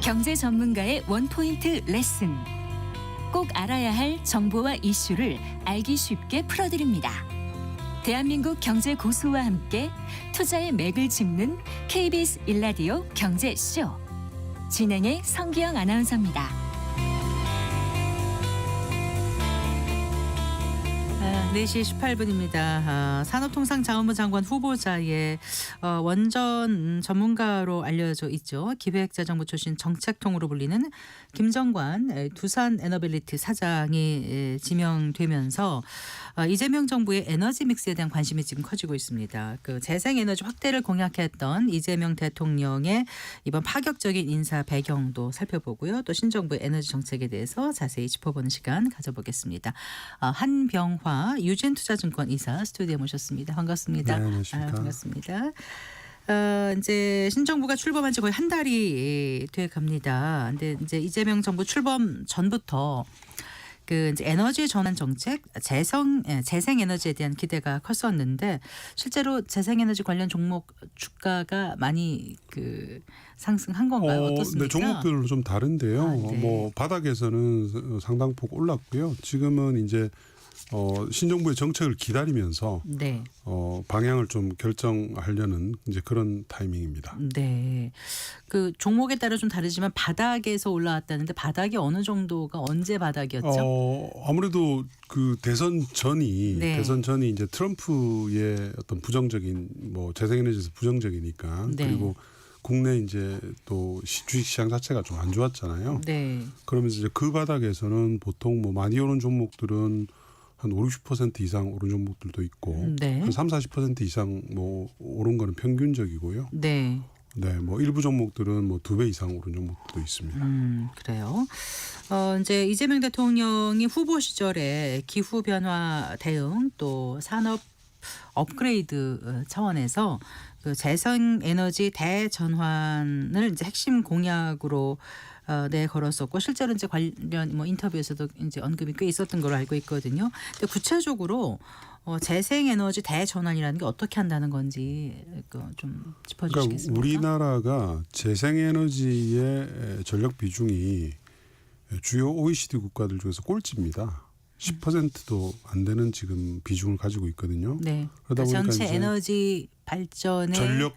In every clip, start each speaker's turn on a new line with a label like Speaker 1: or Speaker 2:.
Speaker 1: 경제 전문가의 원포인트 레슨. 꼭 알아야 할 정보와 이슈를 알기 쉽게 풀어드립니다. 대한민국 경제 고수와 함께 투자의 맥을 짚는 KBS 1라디오 경제쇼. 진행의 성기영 아나운서입니다.
Speaker 2: 4시 18분입니다. 산업통상자원부 장관 후보자의 원전 전문가로 알려져 있죠. 기획재정부 출신 정책통으로 불리는 김정관 두산 에너빌리티 사장이 지명되면서 이재명 정부의 에너지 믹스에 대한 관심이 지금 커지고 있습니다. 그 재생에너지 확대를 공약했던 이재명 대통령의 이번 파격적인 인사 배경도 살펴보고요. 또 신정부의 에너지 정책에 대해서 자세히 짚어보는 시간 가져보겠습니다. 한병화 유진투자증권 이사 스튜디오에 모셨습니다. 반갑습니다.
Speaker 3: 네, 안녕하십니까.
Speaker 2: 반갑습니다. 이제 신정부가 출범한 지 거의 한 달이 돼 갑니다. 근데 이제 이재명 정부 출범 전부터 그 이제 에너지 전환 정책, 재생 에너지에 대한 기대가 컸었는데 실제로 재생 에너지 관련 종목 주가가 많이 그 상승한 건가요? 어떻습니까?
Speaker 3: 네, 종목별로 좀 다른데요.
Speaker 2: 네.
Speaker 3: 뭐 바닥에서는 상당폭 올랐고요. 지금은 이제 신정부의 정책을 기다리면서
Speaker 2: 네.
Speaker 3: 방향을 좀 결정하려는 이제 그런 타이밍입니다.
Speaker 2: 네. 그 종목에 따라 좀 다르지만 바닥에서 올라왔다는데 바닥이 어느 정도가 언제 바닥이었죠?
Speaker 3: 아무래도 그 대선 전이
Speaker 2: 네.
Speaker 3: 이제 트럼프의 어떤 부정적인 뭐 재생에너지에서 부정적이니까
Speaker 2: 네.
Speaker 3: 그리고 국내 이제 또 주식시장 자체가 좀 안 좋았잖아요.
Speaker 2: 네.
Speaker 3: 그러면서 이제 그 바닥에서는 보통 뭐 많이 오른 종목들은 한 50% 이상 오른 종목들도 있고
Speaker 2: 네.
Speaker 3: 한 30-40% 이상 뭐 오른 거는 평균적이고요.
Speaker 2: 네.
Speaker 3: 네, 뭐 일부 종목들은 뭐 2배 이상 오른 종목들도 있습니다.
Speaker 2: 그래요. 이제 이재명 대통령이 후보 시절에 기후 변화 대응 또 산업 업그레이드 차원에서 그 재생 에너지 대전환을 이제 핵심 공약으로 걸었었고 실제로 이제 관련 뭐 인터뷰에서도 이제 언급이 꽤 있었던 걸로 알고 있거든요. 근데 구체적으로 재생 에너지 대전환이라는 게 어떻게 한다는 건지 좀 짚어주시겠습니까?
Speaker 3: 그러니까 우리나라가 재생 에너지의 전력 비중이 주요 OECD 국가들 중에서 꼴찌입니다. 10%도 안 되는 지금 비중을 가지고 있거든요.
Speaker 2: 네.
Speaker 3: 그러다 보니까
Speaker 2: 전체
Speaker 3: 이제
Speaker 2: 에너지 발전의
Speaker 3: 전력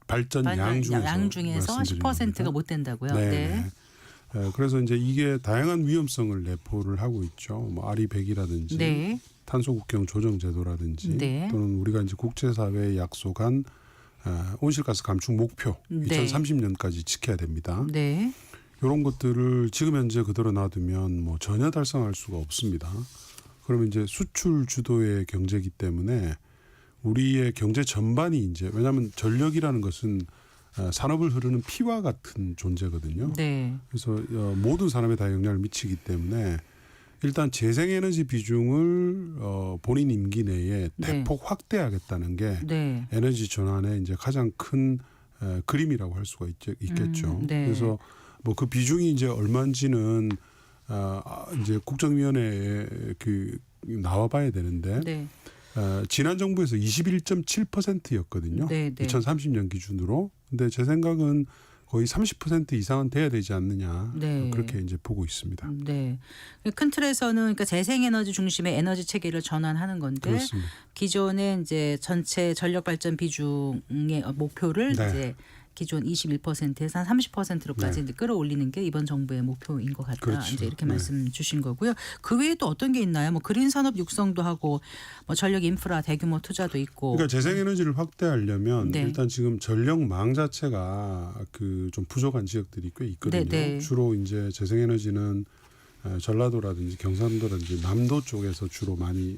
Speaker 3: 발전 양 중에서
Speaker 2: 10%가 못 된다고요.
Speaker 3: 네.
Speaker 2: 네.
Speaker 3: 그래서 이제 이게 다양한 위험성을 내포를 하고 있죠. 뭐 아리백이라든지
Speaker 2: 네.
Speaker 3: 탄소 국경 조정 제도라든지
Speaker 2: 네.
Speaker 3: 또는 우리가 이제 국제사회에 약속한 온실가스 감축 목표
Speaker 2: 네.
Speaker 3: 2030년까지 지켜야 됩니다.
Speaker 2: 네.
Speaker 3: 이런 것들을 지금 현재 그대로 놔두면 뭐 전혀 달성할 수가 없습니다. 그러면 이제 수출 주도의 경제이기 때문에 우리의 경제 전반이 이제 왜냐하면 전력이라는 것은 산업을 흐르는 피와 같은 존재거든요.
Speaker 2: 네.
Speaker 3: 그래서 모든 산업에 다 영향을 미치기 때문에 일단 재생에너지 비중을 본인 임기 내에 대폭 확대하겠다는 게
Speaker 2: 네.
Speaker 3: 에너지 전환의 이제 가장 큰 그림이라고 할 수가 있겠죠.
Speaker 2: 네.
Speaker 3: 그래서 뭐 그 비중이 이제 얼마인지는 이제 국정위원회에 그 나와봐야 되는데
Speaker 2: 네.
Speaker 3: 지난 정부에서 21.7%였거든요.
Speaker 2: 네, 네.
Speaker 3: 2030년 기준으로. 근데 제 생각은 거의 30% 이상은 돼야 되지 않느냐.
Speaker 2: 네.
Speaker 3: 그렇게 이제 보고 있습니다.
Speaker 2: 네. 큰 틀에서는 그러니까 재생에너지 중심의 에너지 체계를 전환하는 건데
Speaker 3: 그렇습니다.
Speaker 2: 기존의 이제 전체 전력 발전 비중의 목표를
Speaker 3: 네.
Speaker 2: 이제 기존 21%에서 한 30%로까지
Speaker 3: 네.
Speaker 2: 이제 끌어올리는 게 이번 정부의 목표인 것 같다.
Speaker 3: 그렇죠.
Speaker 2: 이제 이렇게
Speaker 3: 네.
Speaker 2: 말씀 주신 거고요. 그 외에 또 어떤 게 있나요? 뭐 그린 산업 육성도 하고 뭐 전력 인프라 대규모 투자도 있고.
Speaker 3: 그러니까 재생에너지를 확대하려면
Speaker 2: 네.
Speaker 3: 일단 지금 전력망 자체가 그 좀 부족한 지역들이 꽤 있거든요.
Speaker 2: 네, 네.
Speaker 3: 주로 이제 재생에너지는 전라도라든지 경상도라든지 남도 쪽에서 주로 많이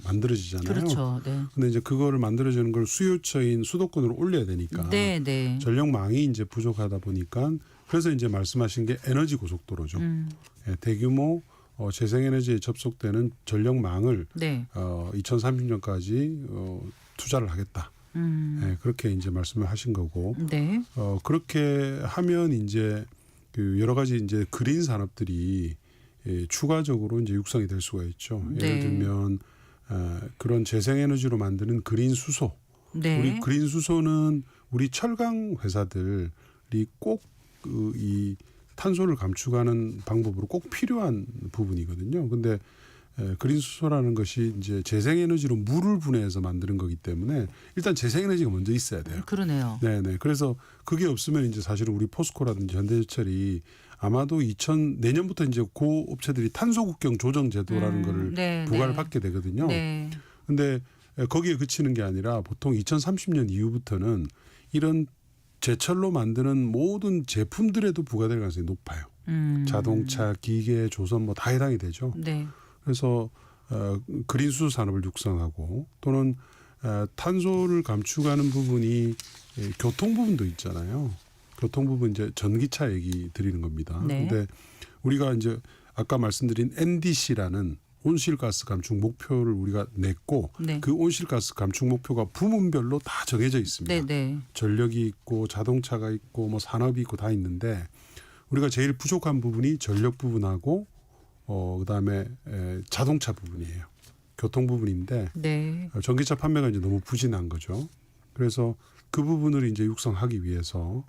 Speaker 3: 만들어지잖아요.
Speaker 2: 그렇죠. 네.
Speaker 3: 근데 이제 그거를 만들어지는 걸 수요처인 수도권으로 올려야 되니까
Speaker 2: 네, 네.
Speaker 3: 전력망이 이제 부족하다 보니까 그래서 이제 말씀하신 게 에너지 고속도로죠. 대규모 재생에너지에 접속되는 전력망을
Speaker 2: 네.
Speaker 3: 2030년까지 투자를 하겠다. 그렇게 이제 말씀을 하신 거고
Speaker 2: 네.
Speaker 3: 그렇게 하면 이제 그 여러 가지 이제 그린 산업들이 추가적으로 이제 육성이 될 수가 있죠.
Speaker 2: 네.
Speaker 3: 예를 들면 그런 재생에너지로 만드는 그린 수소.
Speaker 2: 네.
Speaker 3: 우리 그린 수소는 우리 철강 회사들이 꼭 이 탄소를 감축하는 방법으로 꼭 필요한 부분이거든요. 근데 그린 수소라는 것이 이제 재생에너지로 물을 분해해서 만드는 거기 때문에 일단 재생에너지가 먼저 있어야 돼요.
Speaker 2: 그러네요.
Speaker 3: 네네. 그래서 그게 없으면 이제 사실은 우리 포스코라든지 현대제철이 아마도 내년부터 이제 고 업체들이 탄소국경 조정 제도라는 거를
Speaker 2: 네,
Speaker 3: 부과를
Speaker 2: 네.
Speaker 3: 받게 되거든요.
Speaker 2: 네.
Speaker 3: 근데 거기에 그치는 게 아니라 보통 2030년 이후부터는 이런 제철로 만드는 모든 제품들에도 부과될 가능성이 높아요. 자동차, 기계, 조선 뭐 다 해당이 되죠.
Speaker 2: 네.
Speaker 3: 그래서 그린 수소 산업을 육성하고 또는 탄소를 감축하는 부분이 교통 부분도 있잖아요. 교통 부분 이제 전기차 얘기 드리는 겁니다.
Speaker 2: 네.
Speaker 3: 근데 우리가 이제 아까 말씀드린 NDC라는 온실가스 감축 목표를 우리가 냈고
Speaker 2: 네.
Speaker 3: 그 온실가스 감축 목표가 부문별로 다 정해져 있습니다.
Speaker 2: 네, 네.
Speaker 3: 전력이 있고 자동차가 있고 뭐 산업이 있고 다 있는데 우리가 제일 부족한 부분이 전력 부분하고 그다음에 자동차 부분이에요. 교통 부분인데
Speaker 2: 네.
Speaker 3: 전기차 판매가 이제 너무 부진한 거죠. 그래서 그 부분을 이제 육성하기 위해서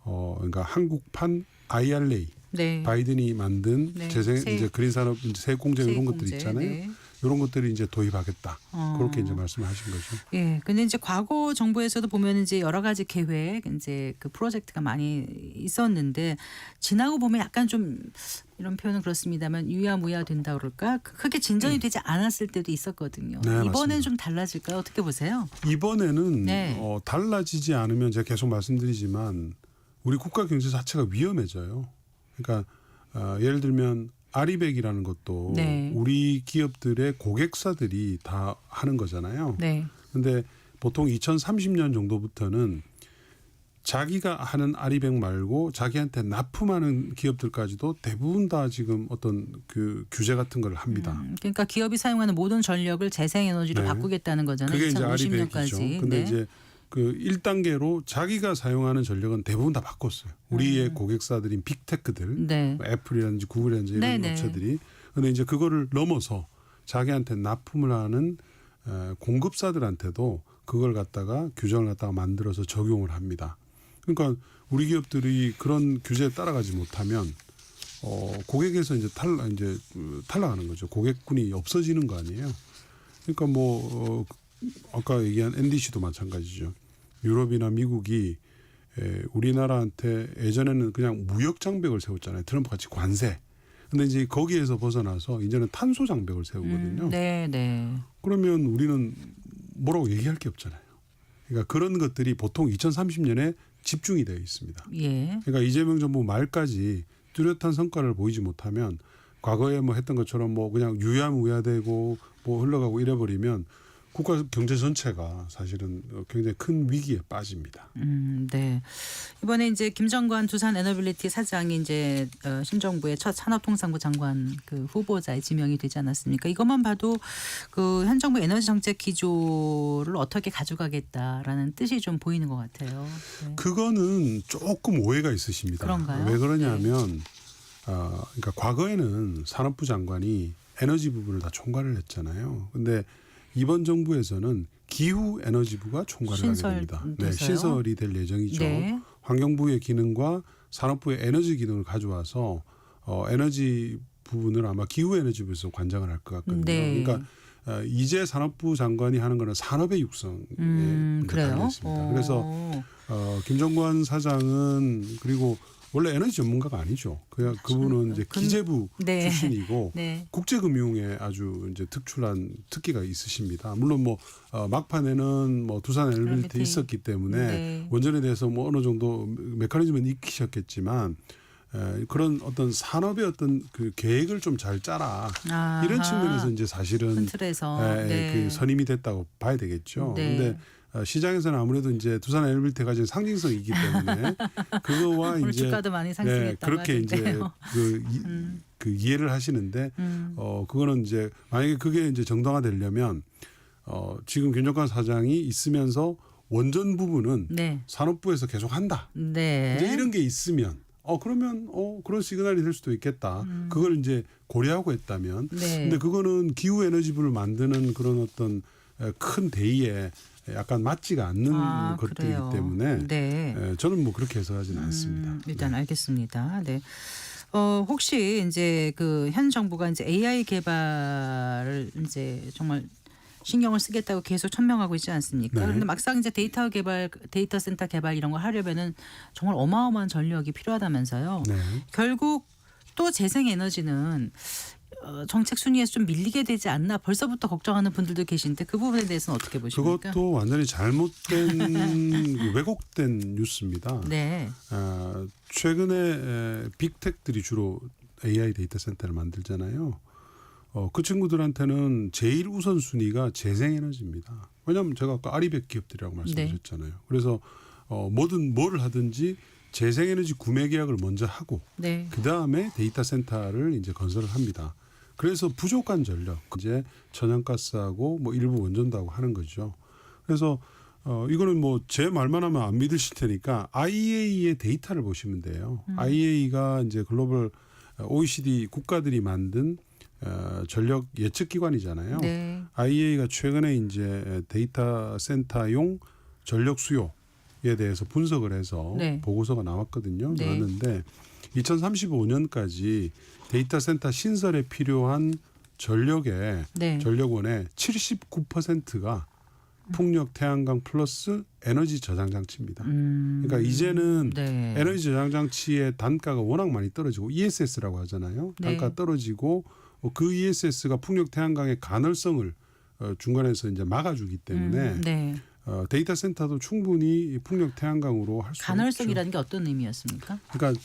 Speaker 3: 그러니까 한국판 IRA
Speaker 2: 네.
Speaker 3: 바이든이 만든
Speaker 2: 네.
Speaker 3: 재생 이제 그린 산업 세액 공제 이런 것들
Speaker 2: 세액공제,
Speaker 3: 있잖아요.
Speaker 2: 네.
Speaker 3: 이런 것들을 이제 도입하겠다. 그렇게 이제 말씀하신 거죠.
Speaker 2: 예. 근데 이제 과거 정부에서도 보면 이제 여러 가지 계획, 이제 그 프로젝트가 많이 있었는데 지나고 보면 약간 좀 이런 표현은 그렇습니다만 유야무야 된다 그럴까? 크게 진전이 되지 않았을 때도 있었거든요.
Speaker 3: 네,
Speaker 2: 이번엔
Speaker 3: 맞습니다.
Speaker 2: 좀 달라질까요? 어떻게 보세요?
Speaker 3: 이번에는
Speaker 2: 네.
Speaker 3: 달라지지 않으면 제가 계속 말씀드리지만 우리 국가 경제 자체가 위험해져요. 그러니까 예를 들면 아리백이라는 것도
Speaker 2: 네.
Speaker 3: 우리 기업들의 고객사들이 다 하는 거잖아요.
Speaker 2: 네.
Speaker 3: 근데 보통 2030년 정도부터는 자기가 하는 아리백 말고 자기한테 납품하는 기업들까지도 대부분 다 지금 어떤 그 규제 같은 걸 합니다.
Speaker 2: 그러니까 기업이 사용하는 모든 전력을 재생에너지로
Speaker 3: 네.
Speaker 2: 바꾸겠다는 거잖아요.
Speaker 3: 그게 이제
Speaker 2: 2050년까지.
Speaker 3: 아리백이죠. 근데 이제 그 1단계로 자기가 사용하는 전력은 대부분 다 바꿨어요. 우리의 고객사들인 빅테크들,
Speaker 2: 네.
Speaker 3: 뭐 애플이라든지 구글이라든지 이런
Speaker 2: 네네.
Speaker 3: 업체들이 근데 이제 그거를 넘어서 자기한테 납품을 하는 공급사들한테도 그걸 갖다가 규정을 갖다가 만들어서 적용을 합니다. 그러니까 우리 기업들이 그런 규제에 따라가지 못하면 고객에서 이제 탈락하는 거죠. 고객군이 없어지는 거 아니에요. 그러니까 뭐 아까 얘기한 NDC도 마찬가지죠. 유럽이나 미국이 우리나라한테 예전에는 그냥 무역 장벽을 세웠잖아요. 트럼프 같이 관세. 근데 이제 거기에서 벗어나서 이제는 탄소 장벽을 세우거든요.
Speaker 2: 네, 네.
Speaker 3: 그러면 우리는 뭐라고 얘기할 게 없잖아요. 그러니까 그런 것들이 보통 2030년에 집중이 되어 있습니다.
Speaker 2: 예.
Speaker 3: 그러니까 이재명 정부 말까지 뚜렷한 성과를 보이지 못하면 과거에 뭐 했던 것처럼 뭐 그냥 유야무야되고 뭐 흘러가고 이래버리면 국가 경제 전체가 사실은 굉장히 큰 위기에 빠집니다.
Speaker 2: 네. 이번에 이제 김정관 두산 에너빌리티 사장이 이제 신정부의 첫 산업통상부 장관 그 후보자에 지명이 되지 않았습니까? 이것만 봐도 그 현 정부 에너지 정책 기조를 어떻게 가져가겠다라는 뜻이 좀 보이는 것 같아요. 네.
Speaker 3: 그거는 조금 오해가 있으십니다.
Speaker 2: 그런가요?
Speaker 3: 왜 그러냐면 그러니까 과거에는 산업부 장관이 에너지 부분을 다 총괄을 했잖아요. 근데 이번 정부에서는 기후 에너지부가 총괄을 하게 됩니다. 네, 신설이 될 예정이죠.
Speaker 2: 네.
Speaker 3: 환경부의 기능과 산업부의 에너지 기능을 가져와서 에너지 부분을 아마 기후 에너지부에서 관장을 할 것 같거든요.
Speaker 2: 네.
Speaker 3: 그러니까 이제 산업부 장관이 하는 거는 산업의 육성에
Speaker 2: 그래요?
Speaker 3: 달려 있습니다. 그래서 김정관 사장은 그리고 원래 에너지 전문가가 아니죠. 그분은 이제 기재부
Speaker 2: 네.
Speaker 3: 출신이고
Speaker 2: 네.
Speaker 3: 국제금융에 아주 이제 특출난 특기가 있으십니다. 물론 뭐 막판에는 뭐 두산 에너빌리티 있었기 때문에
Speaker 2: 네.
Speaker 3: 원전에 대해서 뭐 어느 정도 메커니즘은 익히셨겠지만 그런 어떤 산업의 어떤 그 계획을 좀 잘 짜라 이런 측면에서 이제 사실은
Speaker 2: 큰 틀에서 네.
Speaker 3: 그 선임이 됐다고 봐야 되겠죠.
Speaker 2: 네.
Speaker 3: 근데 시장에서는 아무래도 이제 두산 에너빌리티가 가진 상징성이기 때문에 그거와
Speaker 2: 오늘
Speaker 3: 이제
Speaker 2: 주가도 많이 상승했다고
Speaker 3: 그렇게 이제
Speaker 2: 하던데요.
Speaker 3: 그 이해를 하시는데 그거는 이제 만약에 그게 이제 정당화되려면 지금 김정관 사장이 있으면서 원전 부분은
Speaker 2: 네.
Speaker 3: 산업부에서 계속 한다.
Speaker 2: 네.
Speaker 3: 이제 이런 게 있으면 그러면 그런 시그널이 될 수도 있겠다. 그걸 이제 고려하고 했다면.
Speaker 2: 네.
Speaker 3: 근데 그거는 기후 에너지부를 만드는 그런 어떤 큰 대의에 약간 맞지가 않는 것들이기
Speaker 2: 그래요.
Speaker 3: 때문에
Speaker 2: 네.
Speaker 3: 저는 뭐 그렇게 해석하지는 않습니다.
Speaker 2: 일단
Speaker 3: 네.
Speaker 2: 알겠습니다. 네. 혹시 이제 그 현 정부가 이제 AI 개발을 이제 정말 신경을 쓰겠다고 계속 천명하고 있지 않습니까?
Speaker 3: 네.
Speaker 2: 그런데 막상 이제 데이터 센터 개발 이런 걸 하려면은 정말 어마어마한 전력이 필요하다면서요.
Speaker 3: 네.
Speaker 2: 결국 또 재생에너지는 정책 순위에서 좀 밀리게 되지 않나 벌써부터 걱정하는 분들도 계신데 그 부분에 대해서는 어떻게 보십니까?
Speaker 3: 그것도 완전히 잘못된 그 왜곡된 뉴스입니다.
Speaker 2: 네.
Speaker 3: 최근에 빅텍들이 주로 AI 데이터 센터를 만들잖아요. 그 친구들한테는 제일 우선순위가 재생에너지입니다. 왜냐하면 제가 아까 아리백 기업들이라고 말씀드렸잖아요. 그래서 뭐든 뭘 하든지 재생에너지 구매 계약을 먼저 하고
Speaker 2: 네.
Speaker 3: 그다음에 데이터 센터를 이제 건설을 합니다. 그래서 부족한 전력, 이제 천연가스하고 뭐 일부 원전도 하고 하는 거죠. 그래서 이거는 뭐 제 말만 하면 안 믿으실 테니까 IEA의 데이터를 보시면 돼요. IEA가 이제 글로벌 OECD 국가들이 만든 전력 예측 기관이잖아요.
Speaker 2: 네.
Speaker 3: IEA가 최근에 이제 데이터 센터용 전력 수요에 대해서 분석을 해서
Speaker 2: 네.
Speaker 3: 보고서가 나왔거든요.
Speaker 2: 네.
Speaker 3: 나왔는데 2035년까지 데이터 센터 신설에 필요한 전력의
Speaker 2: 네.
Speaker 3: 전력원의 79%가 풍력 태양광 플러스 에너지 저장 장치입니다. 그러니까 이제는
Speaker 2: 네.
Speaker 3: 에너지 저장 장치의 단가가 워낙 많이 떨어지고 ESS라고 하잖아요. 단가
Speaker 2: 네.
Speaker 3: 떨어지고 그 ESS가 풍력 태양광의 가널성을 중간에서 이제 막아주기 때문에
Speaker 2: 네.
Speaker 3: 데이터 센터도 충분히 풍력 태양광으로 할 수 있죠.
Speaker 2: 간헐성이라는 게 어떤 의미였습니까?
Speaker 3: 그러니까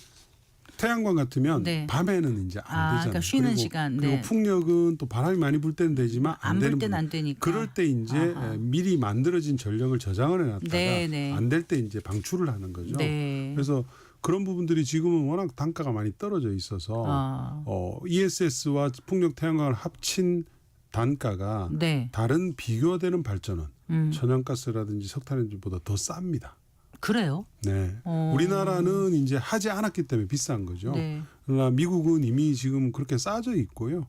Speaker 3: 태양광 같으면
Speaker 2: 네.
Speaker 3: 밤에는 이제 안 되잖아요.
Speaker 2: 그러니까 쉬는
Speaker 3: 그리고,
Speaker 2: 시간.
Speaker 3: 그리고
Speaker 2: 네.
Speaker 3: 풍력은 또 바람이 많이 불 때는 되지만 안
Speaker 2: 안
Speaker 3: 되는
Speaker 2: 불 때는
Speaker 3: 부분.
Speaker 2: 안 되니까.
Speaker 3: 그럴 때 이제
Speaker 2: 아하.
Speaker 3: 미리 만들어진 전력을 저장을 해놨다가
Speaker 2: 네, 네.
Speaker 3: 안 될 때 이제 방출을 하는 거죠.
Speaker 2: 네.
Speaker 3: 그래서 그런 부분들이 지금은 워낙 단가가 많이 떨어져 있어서 ESS와 풍력 태양광을 합친 단가가
Speaker 2: 네.
Speaker 3: 다른 비교되는 발전은
Speaker 2: 음.
Speaker 3: 천연가스라든지 석탄에너지보다 더 쌉니다.
Speaker 2: 그래요?
Speaker 3: 네. 우리나라는 이제 하지 않았기 때문에 비싼 거죠.
Speaker 2: 네.
Speaker 3: 그러나 미국은 이미 지금 그렇게 싸져 있고요.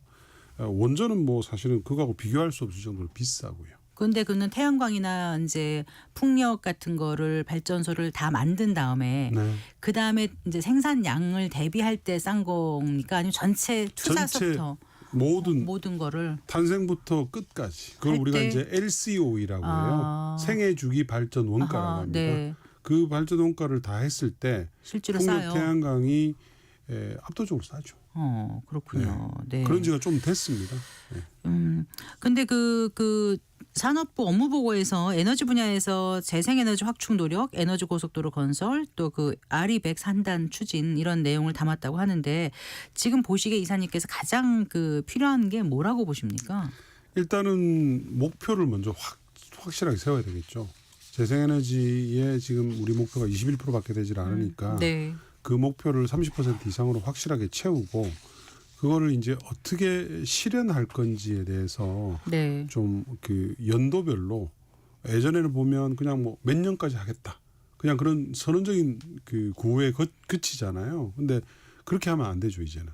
Speaker 3: 원전은 뭐 사실은 그거하고 비교할 수 없을 정도로 비싸고요.
Speaker 2: 그런데 그는 태양광이나 이제 풍력 같은 거를 발전소를 다 만든 다음에
Speaker 3: 네.
Speaker 2: 그 다음에 이제 생산량을 대비할 때 싼 겁니까? 아니면 전체 투자서부터 모든 거를
Speaker 3: 탄생부터 끝까지. 그걸
Speaker 2: 할
Speaker 3: 우리가
Speaker 2: 때-
Speaker 3: 이제 LCO이라고 해요. 생애 주기 발전 원가라고
Speaker 2: 아하,
Speaker 3: 합니다.
Speaker 2: 네.
Speaker 3: 그 발전 원가를 다 했을 때
Speaker 2: 실제로
Speaker 3: 풍력
Speaker 2: 싸요.
Speaker 3: 태양광이 압도적으로 싸죠.
Speaker 2: 그렇군요. 네.
Speaker 3: 그런 지가 좀 됐습니다. 네.
Speaker 2: 근데 그 산업부 업무 보고에서 에너지 분야에서 재생에너지 확충 노력, 에너지 고속도로 건설, 또 그 아리백 산단 추진 이런 내용을 담았다고 하는데 지금 보시기에 이사님께서 가장 그 필요한 게 뭐라고 보십니까?
Speaker 3: 일단은 목표를 먼저 확실하게 세워야 되겠죠. 재생에너지에 지금 우리 목표가 21%밖에 되질 않으니까
Speaker 2: 네.
Speaker 3: 그 목표를 30% 이상으로 확실하게 채우고 그거를 이제 어떻게 실현할 건지에 대해서
Speaker 2: 네.
Speaker 3: 좀 그 연도별로 예전에는 보면 그냥 뭐 몇 년까지 하겠다. 그냥 그런 선언적인 그 구호에 그치잖아요. 근데 그렇게 하면 안 되죠, 이제는.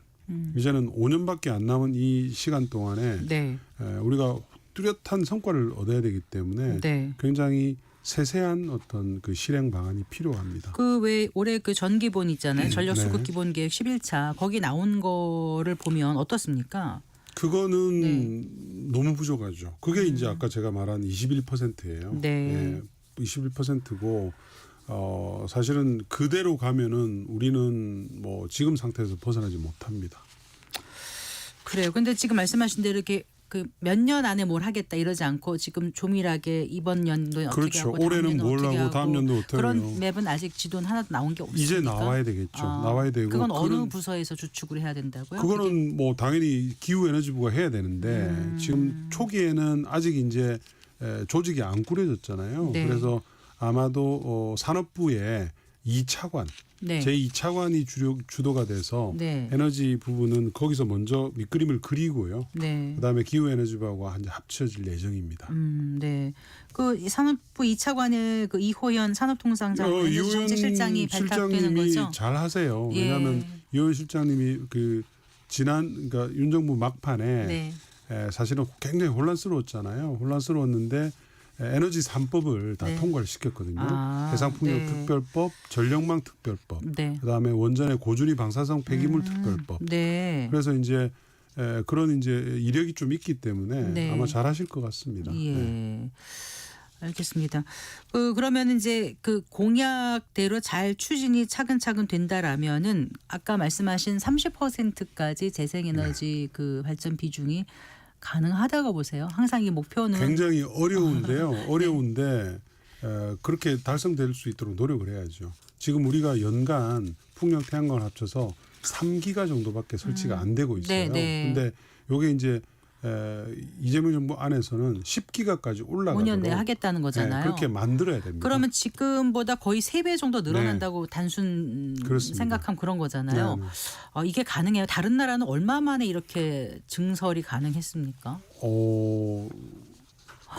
Speaker 3: 이제는 5년밖에 안 남은 이 시간 동안에
Speaker 2: 네.
Speaker 3: 우리가 뚜렷한 성과를 얻어야 되기 때문에
Speaker 2: 네.
Speaker 3: 굉장히 세세한 어떤 그 실행 방안이 필요합니다.
Speaker 2: 그 왜 올해 그 전기본 있잖아요. 전력 수급
Speaker 3: 네.
Speaker 2: 기본 계획 11차 거기 나온 거를 보면 어떻습니까?
Speaker 3: 그거는
Speaker 2: 네.
Speaker 3: 너무 부족하죠. 그게 이제 아까 제가 말한 21%예요.
Speaker 2: 네.
Speaker 3: 21%고 사실은 그대로 가면은 우리는 뭐 지금 상태에서 벗어나지 못합니다.
Speaker 2: 그래요. 근데 지금 말씀하신 대로 이렇게 그 몇 년 안에 뭘 하겠다 이러지 않고 지금 조밀하게 이번 연도에 어떻게
Speaker 3: 그렇죠.
Speaker 2: 하고
Speaker 3: 올해는 뭘
Speaker 2: 어떻게
Speaker 3: 하고 다음 연도 어떻게
Speaker 2: 그런
Speaker 3: 하고.
Speaker 2: 맵은 아직 지도는 하나도 나온 게 없습니까?
Speaker 3: 이제 나와야 되겠죠. 나와야 되고
Speaker 2: 그건 어느
Speaker 3: 그런-
Speaker 2: 부서에서 주축을 해야 된다고요?
Speaker 3: 그거는 뭐 당연히 기후에너지부가 해야 되는데 지금 초기에는 아직 이제 조직이 안 꾸려졌잖아요.
Speaker 2: 네.
Speaker 3: 그래서 아마도 산업부의 2차관,
Speaker 2: 네.
Speaker 3: 제2차관이 주도가 돼서
Speaker 2: 네.
Speaker 3: 에너지 부분은 거기서 먼저 밑그림을 그리고요.
Speaker 2: 네.
Speaker 3: 그다음에 기후에너지부하고 이제 합쳐질 예정입니다.
Speaker 2: 네. 그 산업부 2차관의 그 이호연 산업통상자원 정책실장이 발탁되는
Speaker 3: 실장님이
Speaker 2: 거죠?
Speaker 3: 잘 하세요.
Speaker 2: 예.
Speaker 3: 왜냐하면 이호연 실장님이 그 지난 그러니까 윤 정부 막판에
Speaker 2: 네.
Speaker 3: 사실은 굉장히 혼란스러웠잖아요. 혼란스러웠는데 에너지 3법을 다
Speaker 2: 네.
Speaker 3: 통과를 시켰거든요.
Speaker 2: 아,
Speaker 3: 해상풍력
Speaker 2: 네.
Speaker 3: 특별법, 전력망 특별법,
Speaker 2: 네.
Speaker 3: 그다음에 원전의 고준위 방사성 폐기물 특별법.
Speaker 2: 네.
Speaker 3: 그래서 이제 그런 이제 이력이 좀 있기 때문에
Speaker 2: 네.
Speaker 3: 아마 잘하실 것 같습니다.
Speaker 2: 예.
Speaker 3: 네.
Speaker 2: 알겠습니다. 그러면 이제 그 공약대로 잘 추진이 차근차근 된다라면은 아까 말씀하신 30%까지 재생에너지 그 발전 비중이 가능하다고 보세요. 항상 이 목표는
Speaker 3: 굉장히 어려운데요. 어려운데 그렇게 달성될 수 있도록 노력을 해야죠. 지금 우리가 연간 풍력 태양광을 합쳐서 3기가 정도밖에 설치가 안 되고 있어요.
Speaker 2: 네.
Speaker 3: 근데 요게 이제 이재명 정부 안에서는 10기가까지 올라가도록
Speaker 2: 5년 내에 하겠다는 거잖아요.
Speaker 3: 그렇게 만들어야 됩니다.
Speaker 2: 그러면 지금보다 거의 3배 정도 늘어난다고 단순
Speaker 3: 그렇습니다.
Speaker 2: 생각하면 그런 거잖아요.
Speaker 3: 네.
Speaker 2: 이게 가능해요? 다른 나라는 얼마 만에 이렇게 증설이 가능했습니까?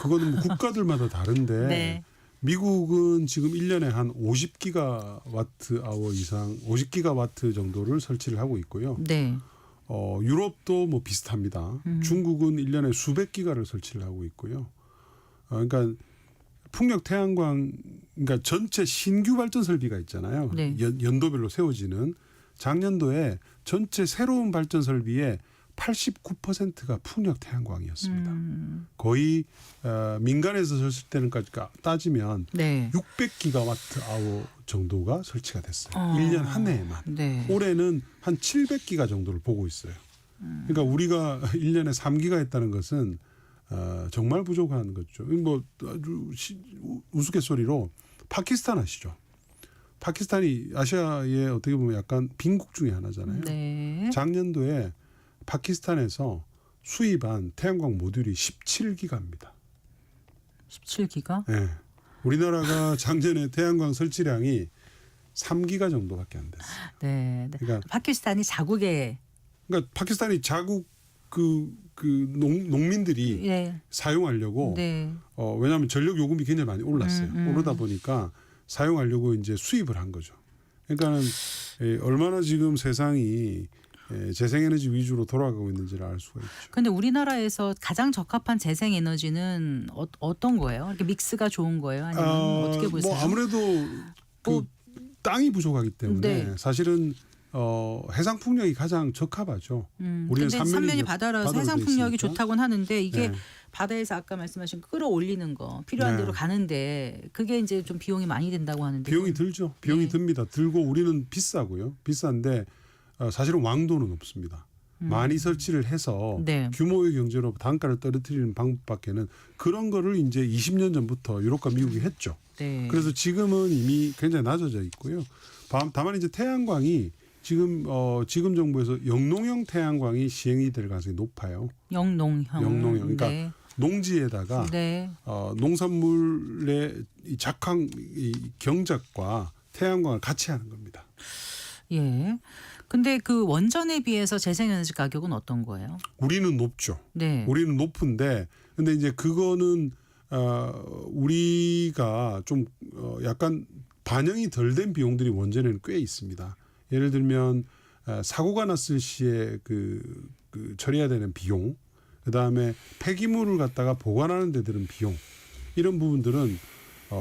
Speaker 3: 그거는 뭐 국가들마다 다른데
Speaker 2: 네.
Speaker 3: 미국은 지금 1년에 한 50기가와트 아워 이상 50기가와트 정도를 설치를 하고 있고요.
Speaker 2: 네.
Speaker 3: 유럽도 뭐 비슷합니다. 중국은 1년에 수백 기가를 설치를 하고 있고요. 그러니까 풍력 태양광 그러니까 전체 신규 발전 설비가 있잖아요.
Speaker 2: 네.
Speaker 3: 연도별로 세워지는 작년도에 전체 새로운 발전 설비의 89%가 풍력 태양광이었습니다. 거의 민간에서 설치 때는까지 따지면
Speaker 2: 네.
Speaker 3: 600기가와트 아워 정도가 설치가 됐어요. 1년 한 해에만.
Speaker 2: 네.
Speaker 3: 올해는 한 700기가 정도를 보고 있어요. 그러니까 우리가 1년에 3기가 했다는 것은 정말 부족한 거죠. 뭐 아주 우스갯소리로 파키스탄 아시죠? 파키스탄이 아시아의 어떻게 보면 약간 빈국 중에 하나잖아요.
Speaker 2: 네.
Speaker 3: 작년도에 파키스탄에서 수입한 태양광 모듈이 17기가입니다.
Speaker 2: 17기가?
Speaker 3: 네. 우리나라가 작년에 태양광 설치량이 3기가 정도밖에 안 됐어요.
Speaker 2: 네. 네.
Speaker 3: 그러니까
Speaker 2: 파키스탄이 자국의
Speaker 3: 파키스탄이 자국 농민들이
Speaker 2: 네.
Speaker 3: 사용하려고
Speaker 2: 네.
Speaker 3: 왜냐하면 전력 요금이 굉장히 많이 올랐어요. 오르다 보니까 사용하려고 이제 수입을 한 거죠. 그러니까는 얼마나 지금 세상이 재생에너지 위주로 돌아가고 있는지를 알 수가 있죠.
Speaker 2: 근데 우리나라에서 가장 적합한 재생 에너지는 어떤 거예요? 이렇게 믹스가 좋은 거예요? 아니면 어떻게 보세요?
Speaker 3: 뭐 아무래도 그 땅이 부족하기 때문에
Speaker 2: 네.
Speaker 3: 사실은 해상 풍력이 가장 적합하죠. 우리는
Speaker 2: 근데 산면이 바다라서
Speaker 3: 바다로
Speaker 2: 해상
Speaker 3: 돼
Speaker 2: 풍력이
Speaker 3: 있으니까.
Speaker 2: 좋다고는 하는데 이게
Speaker 3: 네.
Speaker 2: 바다에서 아까 말씀하신 끌어올리는 거 필요한
Speaker 3: 네.
Speaker 2: 대로 가는데 그게 이제 좀 비용이 많이 든다고 하는데
Speaker 3: 비용이 들죠. 비용이
Speaker 2: 네.
Speaker 3: 듭니다. 들고 우리는 비싸고요. 비싼데 사실은 왕도는 없습니다. 많이 설치를 해서
Speaker 2: 네.
Speaker 3: 규모의 경제로 단가를 떨어뜨리는 방법밖에는 그런 거를 이제 20년 전부터 유럽과 미국이 했죠.
Speaker 2: 네.
Speaker 3: 그래서 지금은 이미 굉장히 낮아져 있고요. 다만 이제 태양광이 지금 정부에서 영농형 태양광이 시행이 될 가능성이 높아요.
Speaker 2: 영농형.
Speaker 3: 그러니까
Speaker 2: 네.
Speaker 3: 농지에다가
Speaker 2: 네.
Speaker 3: 농산물의 이 작황 이 경작과 태양광을 같이 하는 겁니다.
Speaker 2: 예. 근데 그 원전에 비해서 재생에너지 가격은 어떤 거예요?
Speaker 3: 우리는 높죠.
Speaker 2: 네.
Speaker 3: 우리는 높은데 근데 이제 그거는 우리가 좀 약간 반영이 덜 된 비용들이 원전에는 꽤 있습니다. 예를 들면 사고가 났을 시에 그 처리해야 되는 비용, 그다음에 폐기물을 갖다가 보관하는 데 드는 비용 이런 부분들은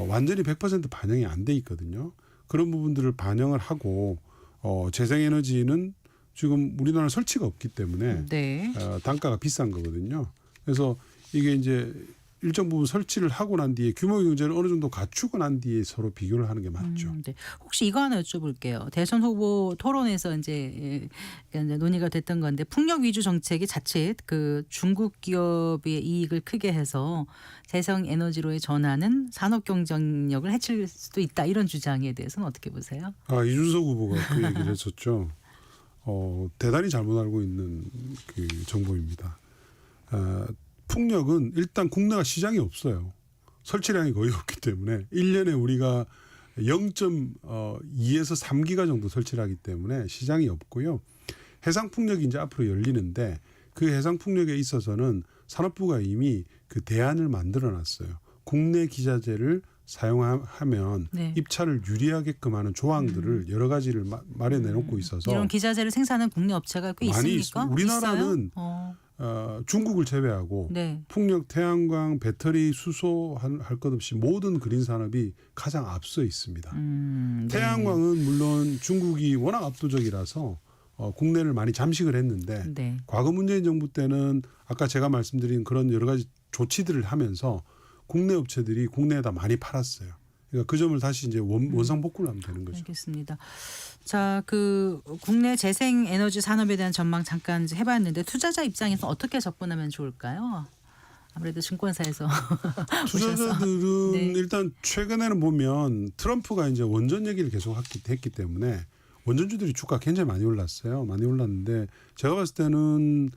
Speaker 3: 완전히 100% 반영이 안 돼 있거든요. 그런 부분들을 반영을 하고 재생에너지는 지금 우리나라 설치가 없기 때문에
Speaker 2: 네.
Speaker 3: 단가가 비싼 거거든요. 그래서 이게 이제 일정 부분 설치를 하고 난 뒤에 규모 경제를 어느 정도 갖추고 난 뒤에 서로 비교를 하는 게 맞죠.
Speaker 2: 네. 혹시 이거 하나 여쭤볼게요. 대선 후보 토론에서 이제 논의가 됐던 건데 풍력 위주 정책이 자칫 그 중국 기업의 이익을 크게 해서 재생 에너지로의 전환은 산업 경쟁력을 해칠 수도 있다 이런 주장에 대해서는 어떻게 보세요?
Speaker 3: 이준석 후보가 그 얘기를 했었죠. 대단히 잘못 알고 있는 그 정보입니다. 풍력은 일단 국내가 시장이 없어요. 설치량이 거의 없기 때문에 1년에 우리가 0.2에서 3기가 정도 설치를 하기 때문에 시장이 없고요. 해상풍력이 이제 앞으로 열리는데 그 해상풍력에 있어서는 산업부가 이미 그 대안을 만들어 놨어요. 국내 기자재를 사용하면
Speaker 2: 네.
Speaker 3: 입찰을 유리하게끔 하는 조항들을 여러 가지를 마련해 놓고 있어서
Speaker 2: 이런 기자재를 생산하는 국내 업체가 꽤
Speaker 3: 많이
Speaker 2: 있습니까?
Speaker 3: 우리나라는
Speaker 2: 있어요?
Speaker 3: 중국을 제외하고
Speaker 2: 네.
Speaker 3: 풍력, 태양광, 배터리, 수소 할 것 없이 모든 그린 산업이 가장 앞서 있습니다.
Speaker 2: 네.
Speaker 3: 태양광은 물론 중국이 워낙 압도적이라서 국내를 많이 잠식을 했는데
Speaker 2: 네.
Speaker 3: 과거 문재인 정부 때는 아까 제가 말씀드린 그런 여러 가지 조치들을 하면서 국내 업체들이 국내에다 많이 팔았어요. 그러니까 그 점을 다시 이제 원상복구를 하면 되는 거죠.
Speaker 2: 알겠습니다. 자, 그 국내 재생 에너지 산업에 대한 전망 잠깐 이제 해봤는데 투자자 입장에서 어떻게 접근하면 좋을까요? 아무래도 증권사에서
Speaker 3: 투자자들은
Speaker 2: 네.
Speaker 3: 일단 최근에는 보면 트럼프가 이제 원전 얘기를 계속 했기 때문에 원전주들이 주가 굉장히 많이 올랐어요. 많이 올랐는데 제가 봤을 때는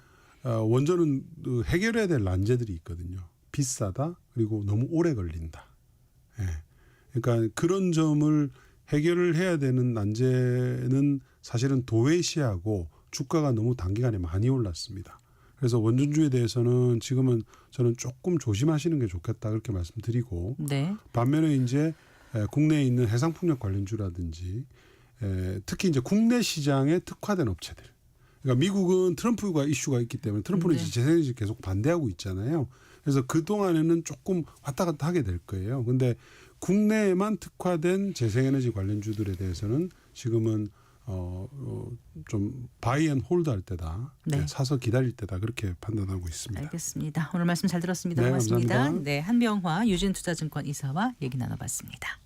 Speaker 3: 원전은 해결해야 될 난제들이 있거든요. 비싸다 그리고 너무 오래 걸린다. 예. 그러니까 그런 점을 해결을 해야 되는 난제는 사실은 도외시하고 주가가 너무 단기간에 많이 올랐습니다. 그래서 원전주에 대해서는 지금은 저는 조금 조심하시는 게 좋겠다 그렇게 말씀드리고
Speaker 2: 네.
Speaker 3: 반면에 이제 국내에 있는 해상풍력 관련주라든지 특히 이제 국내 시장에 특화된 업체들. 그러니까 미국은 트럼프가 이슈가 있기 때문에 트럼프는
Speaker 2: 네.
Speaker 3: 이제 재생에너지 계속 반대하고 있잖아요. 그래서 그 동안에는 조금 왔다 갔다 하게 될 거예요. 근데 국내에만 특화된 재생에너지 관련주들에 대해서는 지금은 좀 바이 앤 홀드 할 때다.
Speaker 2: 네.
Speaker 3: 사서 기다릴 때다. 그렇게 판단하고 있습니다.
Speaker 2: 알겠습니다. 오늘 말씀 잘 들었습니다.
Speaker 3: 네,
Speaker 2: 고맙습니다.
Speaker 3: 감사합니다.
Speaker 2: 네, 한병화 유진투자증권 이사와 얘기 나눠봤습니다.